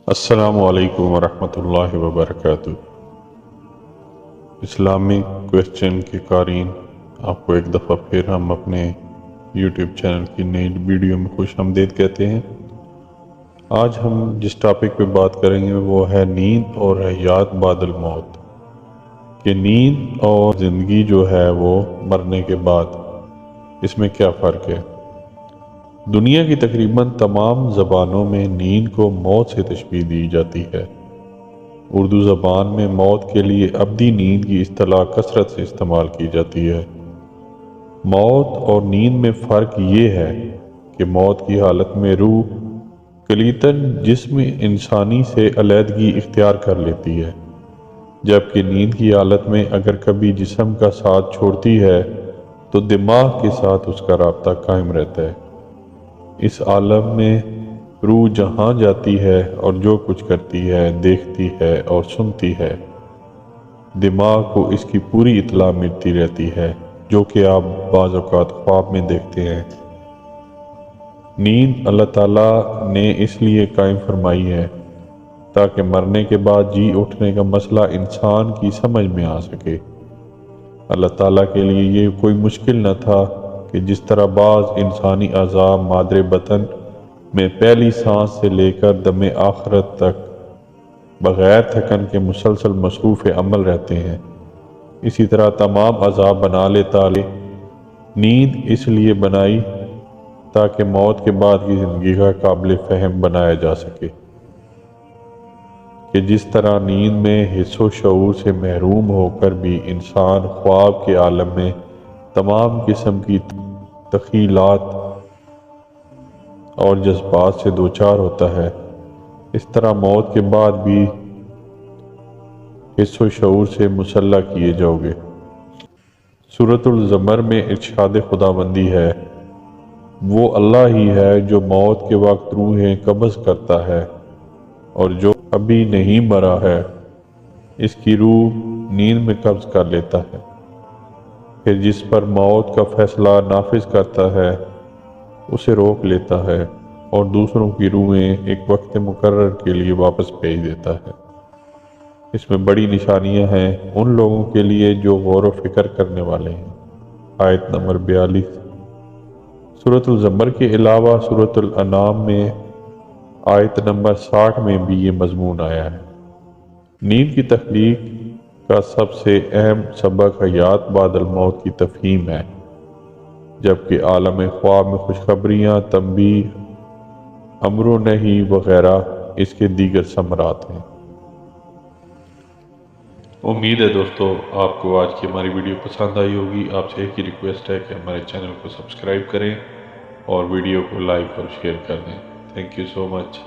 السلام علیکم ورحمۃ اللہ وبرکاتہ۔ اسلامک کویسچن کے قارئین، آپ کو ایک دفعہ پھر ہم اپنے یوٹیوب چینل کی نئی ویڈیو میں خوش آمدید کہتے ہیں۔ آج ہم جس ٹاپک پہ بات کریں گے وہ ہے نیند اور حیات بعد الموت، کہ نیند اور زندگی جو ہے وہ مرنے کے بعد، اس میں کیا فرق ہے۔ دنیا کی تقریباً تمام زبانوں میں نیند کو موت سے تشبیہ دی جاتی ہے۔ اردو زبان میں موت کے لیے ابدی نیند کی اصطلاح کثرت سے استعمال کی جاتی ہے۔ موت اور نیند میں فرق یہ ہے کہ موت کی حالت میں روح کلیتاً جسم انسانی سے علیحدگی اختیار کر لیتی ہے، جبکہ نیند کی حالت میں اگر کبھی جسم کا ساتھ چھوڑتی ہے تو دماغ کے ساتھ اس کا رابطہ قائم رہتا ہے۔ اس عالم میں روح جہاں جاتی ہے اور جو کچھ کرتی ہے، دیکھتی ہے اور سنتی ہے، دماغ کو اس کی پوری اطلاع ملتی رہتی ہے، جو کہ آپ بعض اوقات خواب میں دیکھتے ہیں۔ نیند اللہ تعالیٰ نے اس لیے قائم فرمائی ہے تاکہ مرنے کے بعد جی اٹھنے کا مسئلہ انسان کی سمجھ میں آ سکے۔ اللہ تعالیٰ کے لیے یہ کوئی مشکل نہ تھا کہ جس طرح بعض انسانی اعضاء مادر بطن میں پہلی سانس سے لے کر دم آخرت تک بغیر تھکن کے مسلسل مصروف عمل رہتے ہیں، اسی طرح تمام اعضاء بنا لیتا لے۔ نیند اس لیے بنائی تاکہ موت کے بعد کی زندگی کا قابل فہم بنایا جا سکے، کہ جس طرح نیند میں حس و شعور سے محروم ہو کر بھی انسان خواب کے عالم میں تمام قسم کی تخیلات اور جذبات سے دوچار ہوتا ہے، اس طرح موت کے بعد بھی حس و شعور سے مسلح کیے جاؤ گے۔ سورۃ الزمر میں ارشاد خداوندی ہے، وہ اللہ ہی ہے جو موت کے وقت روحیں قبض کرتا ہے، اور جو ابھی نہیں مرا ہے اس کی روح نیند میں قبض کر لیتا ہے، پھر جس پر موت کا فیصلہ نافذ کرتا ہے اسے روک لیتا ہے اور دوسروں کی روحیں ایک وقت مقرر کے لیے واپس بھیج دیتا ہے۔ اس میں بڑی نشانیاں ہیں ان لوگوں کے لیے جو غور و فکر کرنے والے ہیں۔ آیت نمبر 42۔ سورۃ الزمر کے علاوہ سورۃ الانعام میں آیت نمبر 60 میں بھی یہ مضمون آیا ہے۔ نیند کی تخلیق کا سب سے اہم سبق حیات بعد الموت کی تفہیم ہے، جبکہ عالم خواب میں خوشخبریاں، تنبیہ، امر و نہی وغیرہ اس کے دیگر ثمرات ہیں۔ امید ہے دوستو آپ کو آج کی ہماری ویڈیو پسند آئی ہوگی۔ آپ سے ایک ہی ریکویسٹ ہے کہ ہمارے چینل کو سبسکرائب کریں اور ویڈیو کو لائک اور شیئر کر دیں۔ Thank you so much.